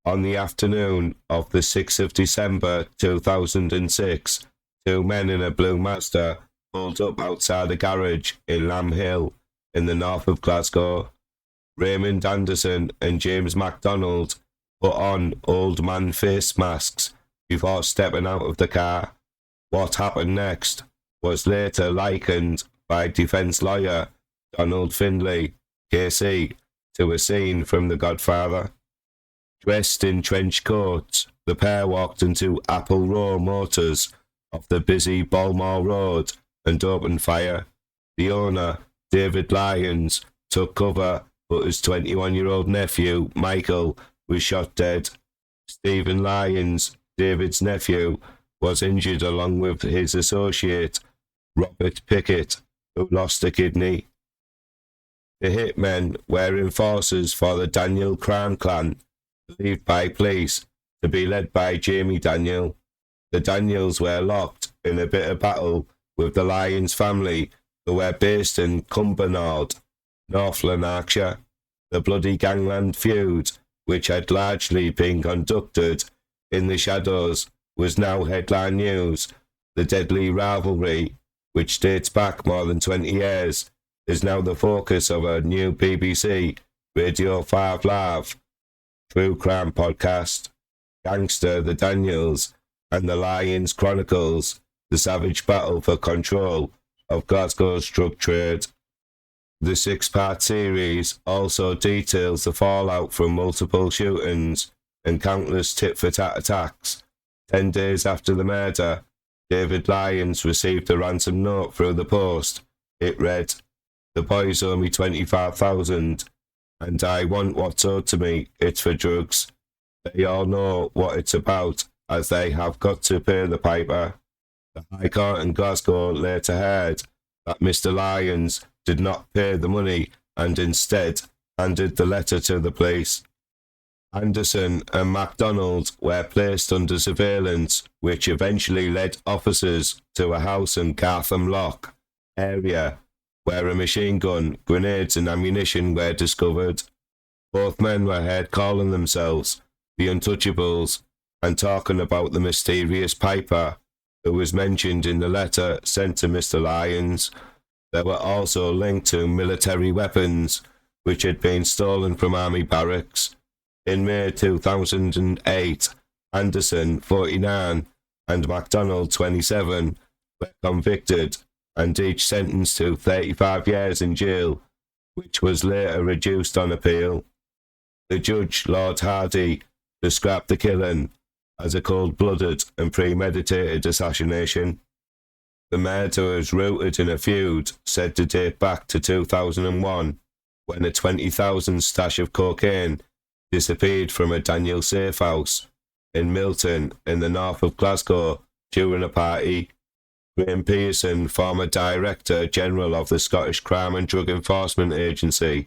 On the afternoon of the 6th of December 2006, two men in a blue Mazda pulled up outside a garage in Lamb Hill in the north of Glasgow. Raymond Anderson and James MacDonald put on old man face masks before stepping out of the car. What happened next was later likened by defence lawyer Donald Findlay, KC, to a scene from The Godfather. Dressed in trench coats, the pair walked into Apple Row Motors off the busy Balmore Road and opened fire. The owner, David Lyons, took cover, but his 21-year-old nephew, Michael, was shot dead. Stephen Lyons, David's nephew, was injured along with his associate, Robert Pickett, who lost a kidney. The hitmen were enforcers for the Daniel crime clan, believed by police to be led by Jamie Daniel. The Daniels were locked in a bitter battle with the Lyons family, who were based in Cumbernauld, North Lanarkshire. The bloody gangland feud, which had largely been conducted in the shadows, was now headline news. The deadly rivalry, which dates back more than 20 years, is now the focus of a new BBC Radio 5 Live true crime podcast. Gangster, the Daniels, and the Lyons Chronicles, the savage battle for control of Glasgow's drug trade. The 6-part series also details the fallout from multiple shootings and countless tit-for-tat attacks. 10 days after the murder, David Lyons received a ransom note through the post. It read, "The boys owe me 25,000, and I want what's owed to me. It's for drugs. They all know what it's about, as they have got to pay the piper." The High Court in Glasgow later heard that Mr. Lyons did not pay the money and instead handed the letter to the police. Anderson and MacDonald were placed under surveillance, which eventually led officers to a house in Cartham Lock area where a machine gun, grenades and ammunition were discovered. Both men were heard calling themselves the Untouchables and talking about the mysterious piper who was mentioned in the letter sent to Mr. Lyons. They were also linked to military weapons which had been stolen from army barracks. In May 2008, Anderson, 49, and MacDonald, 27, were convicted and each sentenced to 35 years in jail, which was later reduced on appeal. The judge, Lord Hardy, described the killing as a cold-blooded and premeditated assassination. The murder was rooted in a feud said to date back to 2001, when a 20,000 stash of cocaine disappeared from a Daniel safe house in Milton in the north of Glasgow during a party. Graham Pearson, former Director General of the Scottish Crime and Drug Enforcement Agency,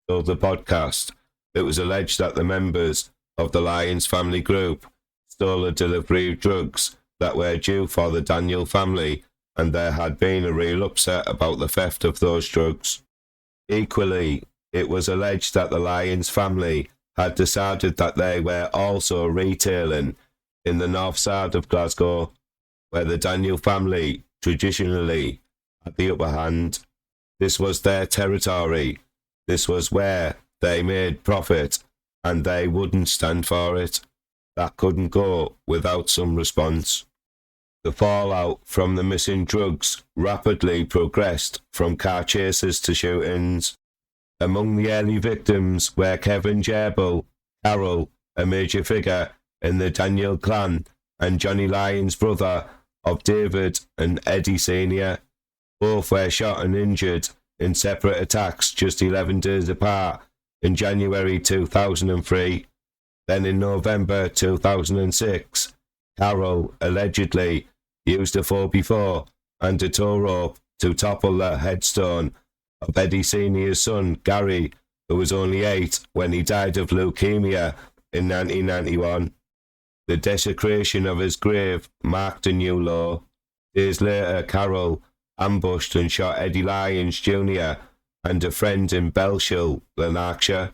told the podcast it was alleged that the members of the Lyons family group stole a delivery of drugs that were due for the Daniel family, and there had been a real upset about the theft of those drugs. Equally, it was alleged that the Lyons family had decided that they were also retailing in the north side of Glasgow, where the Daniel family traditionally had the upper hand. This was their territory. This was where they made profit, and they wouldn't stand for it. That couldn't go without some response. The fallout from the missing drugs rapidly progressed from car chases to shootings. Among the early victims were Kevin Gerbil, Carroll, a major figure in the Daniel clan, and Johnny Lyons' brother of David and Eddie Sr. Both were shot and injured in separate attacks just 11 days apart in January 2003. Then in November 2006, Carroll allegedly used a 4x4 and a tow rope to topple the headstone of Eddie Sr.'s son, Gary, who was only 8 when he died of leukemia in 1991. The desecration of his grave marked a new low. Days later, Carroll ambushed and shot Eddie Lyons Jr. and a friend in Belshire, Lanarkshire.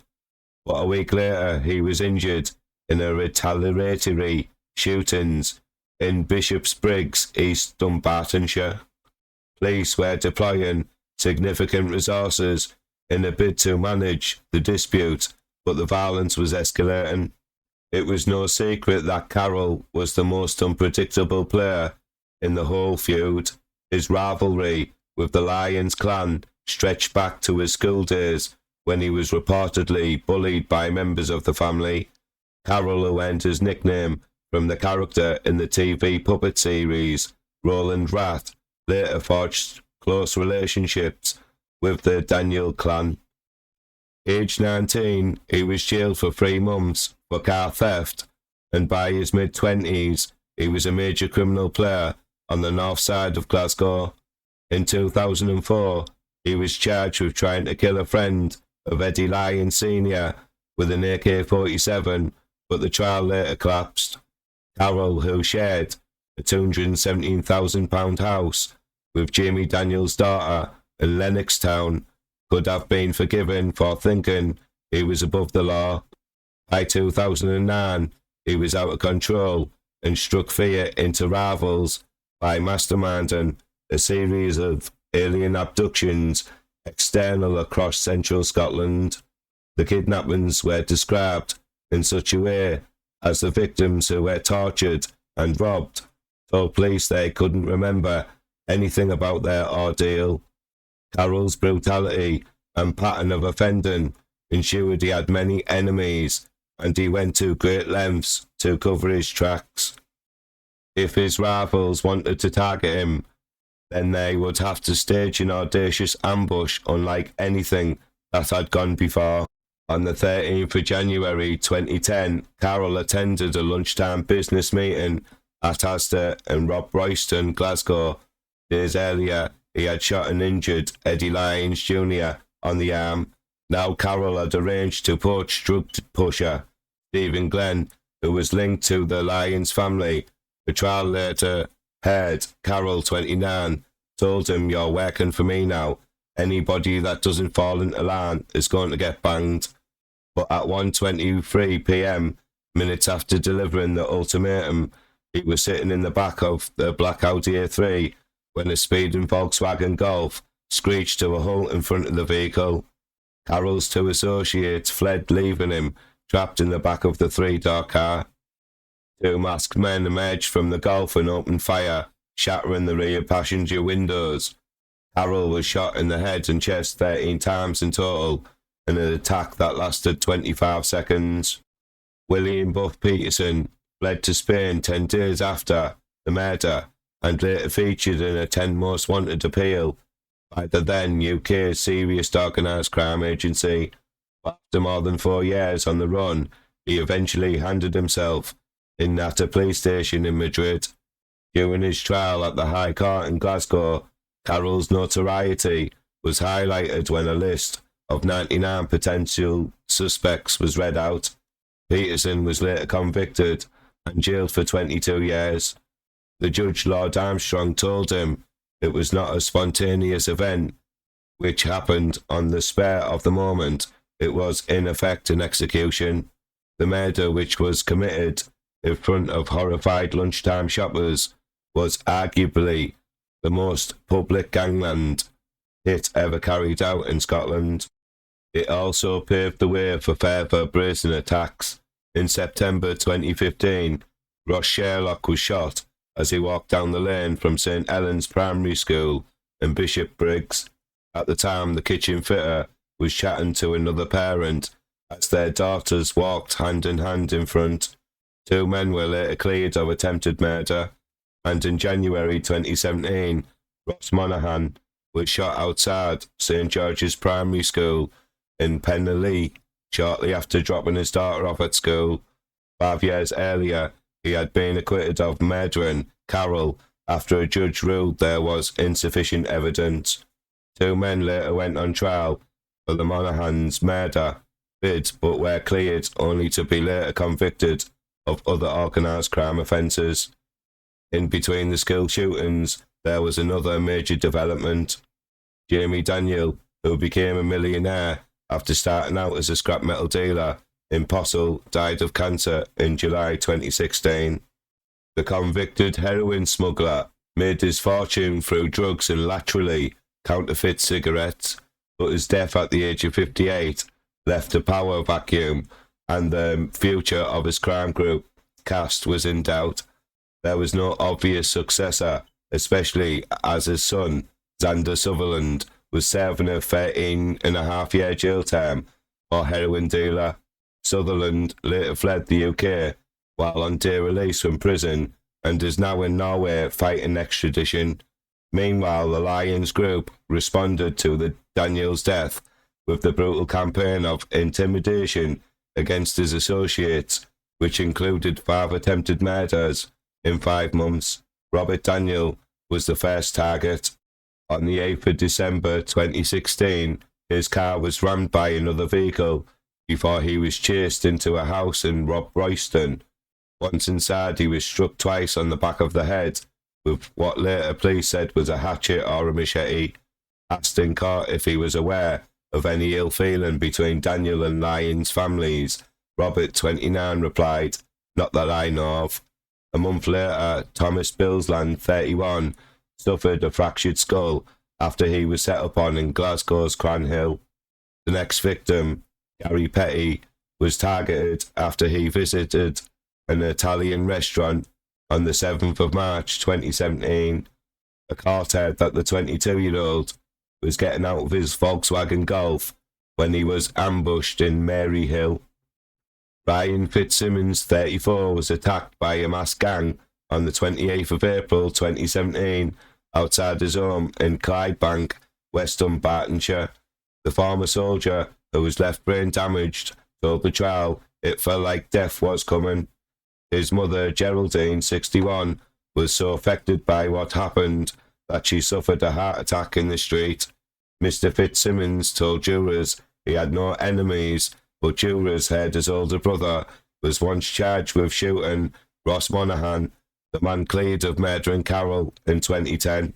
But a week later, he was injured in a retaliatory shootings in Bishopsbriggs, East Dunbartonshire. Police were deploying significant resources in a bid to manage the dispute, but the violence was escalating. It was no secret that Carroll was the most unpredictable player in the whole feud. His rivalry with the Lyons clan stretched back to his school days when he was reportedly bullied by members of the family. Carroll, who earned his nickname from the character in the TV puppet series Roland Rat, later forged close relationships with the Daniel clan. Aged 19, he was jailed for 3 months for car theft, and by his mid-20s, he was a major criminal player on the north side of Glasgow. In 2004, he was charged with trying to kill a friend of Eddie Lyons Sr. with an AK-47, but the trial later collapsed. Carroll, who shared a £217,000 house with Jamie Daniels' daughter in Lennoxtown, could have been forgiven for thinking he was above the law. By 2009, he was out of control and struck fear into rivals by masterminding a series of alien abductions external across central Scotland. The kidnappings were described in such a way as the victims, who were tortured and robbed, told police they couldn't remember anything about their ordeal. Carroll's brutality and pattern of offending ensured he had many enemies, and he went to great lengths to cover his tracks. If his rivals wanted to target him, then they would have to stage an audacious ambush unlike anything that had gone before. On the 13th of January 2010, Carroll attended a lunchtime business meeting at Asda in Rob Royston, Glasgow. Days earlier, he had shot and injured Eddie Lyons Jr. on the arm. Now Carroll had arranged to poach drug pusher Stephen Glenn, who was linked to the Lyons family. The trial later heard Carroll, 29, told him, "You're working for me now. Anybody that doesn't fall into line is going to get banged." But at 1:23 p.m, minutes after delivering the ultimatum, he was sitting in the back of the black Audi A3 when a speeding Volkswagen Golf screeched to a halt in front of the vehicle. Carroll's 2 associates fled, leaving him trapped in the back of the 3-door car. 2 masked men emerged from the Golf and opened fire, shattering the rear passenger windows. Carroll was shot in the head and chest 13 times in total in an attack that lasted 25 seconds. William Buff Peterson fled to Spain 10 days after the murder and later featured in a 10 Most Wanted appeal by the then UK Serious Organised Crime Agency. After more than 4 years on the run, he eventually handed himself in at a police station in Madrid. During his trial at the High Court in Glasgow, Carroll's notoriety was highlighted when a list of 99 potential suspects was read out. Peterson was later convicted and jailed for 22 years. The judge, Lord Armstrong, told him it was not a spontaneous event which happened on the spur of the moment. It was in effect an execution. The murder, which was committed in front of horrified lunchtime shoppers, was arguably the most public gangland hit ever carried out in Scotland. It also paved the way for further brazen attacks. In September 2015, Ross Sherlock was shot as he walked down the lane from St Helens Primary School in Bishopsbriggs. At the time, the kitchen fitter was chatting to another parent as their daughters walked hand in hand in front. 2 men were later cleared of attempted murder, and in January 2017, Ross Monaghan was shot outside St George's Primary School in Penlee shortly after dropping his daughter off at school. 5 years earlier, he had been acquitted of murdering Carroll after a judge ruled there was insufficient evidence. 2 men later went on trial for the Monaghan's murder bid, but were cleared only to be later convicted of other organised crime offences. In between the school shootings, there was another major development. Jamie Daniel, who became a millionaire after starting out as a scrap metal dealer, in Postle died of cancer in July 2016. The convicted heroin smuggler made his fortune through drugs and laterally counterfeit cigarettes, but his death at the age of 58 left a power vacuum, and the future of his crime group caste was in doubt. There was no obvious successor, especially as his son, Xander Sutherland, was serving a 13.5-year jail term for heroin dealer. Sutherland later fled the UK while on day release from prison and is now in Norway fighting extradition. Meanwhile, the Lions group responded to the Daniel's death with the brutal campaign of intimidation against his associates, which included 5 attempted murders in 5 months. Robert Daniel was the first target. On the 8th of December 2016, his car was rammed by another vehicle before he was chased into a house in Royston. Once inside, he was struck twice on the back of the head with what later police said was a hatchet or a machete. Asked in court if he was aware of any ill feeling between Daniel and Lyons' families, Robert, 29, replied, "Not that I know of." A month later, Thomas Billsland, 31, suffered a fractured skull after he was set upon in Glasgow's Cranhill. The next victim, Gary Petty, was targeted after he visited an Italian restaurant on the 7th of March 2017. A court heard that the 22-year-old was getting out of his Volkswagen Golf when he was ambushed in Maryhill. Ryan Fitzsimmons, 34, was attacked by a masked gang on the 28th of April 2017 outside his home in Clydebank, West Dunbartonshire. The former soldier, who was left brain damaged, told the trial it felt like death was coming. His mother, Geraldine, 61, was so affected by what happened that she suffered a heart attack in the street. Mr. Fitzsimmons told jurors he had no enemies, but jurors heard his older brother was once charged with shooting Ross Monaghan, the man cleared of murdering Carol in 2010.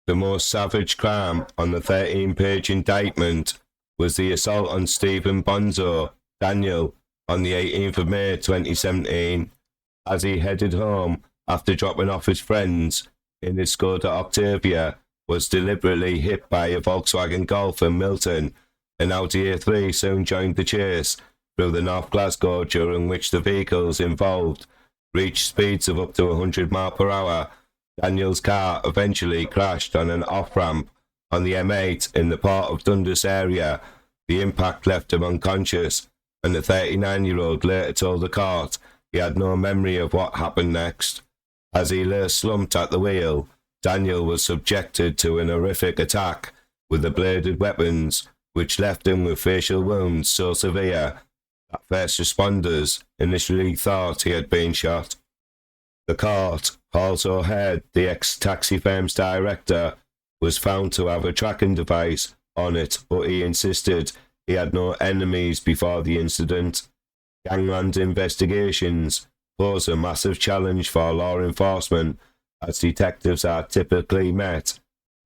The most savage crime on the 13-page indictment was the assault on Stephen Bonzo Daniel on the 18th of May 2017, as he headed home after dropping off his friends in his Skoda Octavia, was deliberately hit by a Volkswagen Golf in Milton. An Audi A3 soon joined the chase through the North Glasgow, during which the vehicles involved reached speeds of up to 100 miles per hour. Daniel's car eventually crashed on an off-ramp on the M8 in the Port of Dundas area. The impact left him unconscious, and the 39-year-old later told the court he had no memory of what happened next. As he lay slumped at the wheel, Daniel was subjected to an horrific attack with the bladed weapons, which left him with facial wounds so severe that first responders initially thought he had been shot. The court also heard the ex-taxi firm's director was found to have a tracking device on it, but he insisted he had no enemies before the incident. Gangland investigations pose a massive challenge for law enforcement, as detectives are typically met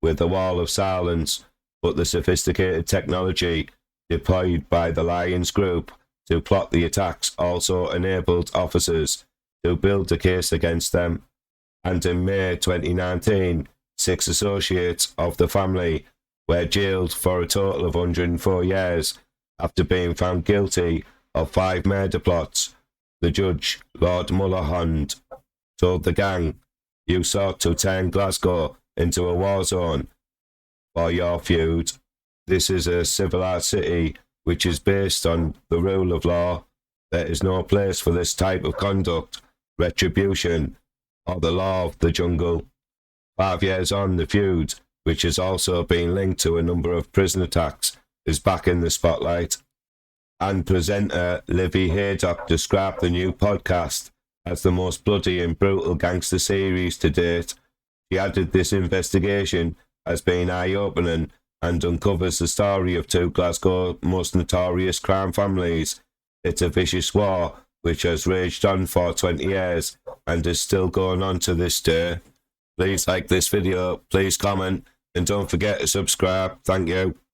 with a wall of silence, but the sophisticated technology deployed by the Lions group to plot the attacks also enabled officers to build a case against them. And in May 2019, 6 associates of the family were jailed for a total of 104 years after being found guilty of 5 murder plots. The judge, Lord Mulholland, told the gang, "You sought to turn Glasgow into a war zone for your feud. This is a civilized city which is based on the rule of law. There is no place for this type of conduct, retribution, or the law of the jungle." 5 years on, the feud, which has also been linked to a number of prison attacks, is back in the spotlight. And presenter Livy Haydock described the new podcast as the most bloody and brutal gangster series to date. She added this investigation has been eye-opening and uncovers the story of 2 Glasgow's most notorious crime families. It's a vicious war which has raged on for 20 years and is still going on to this day. Please like this video, please comment, and don't forget to subscribe. Thank you.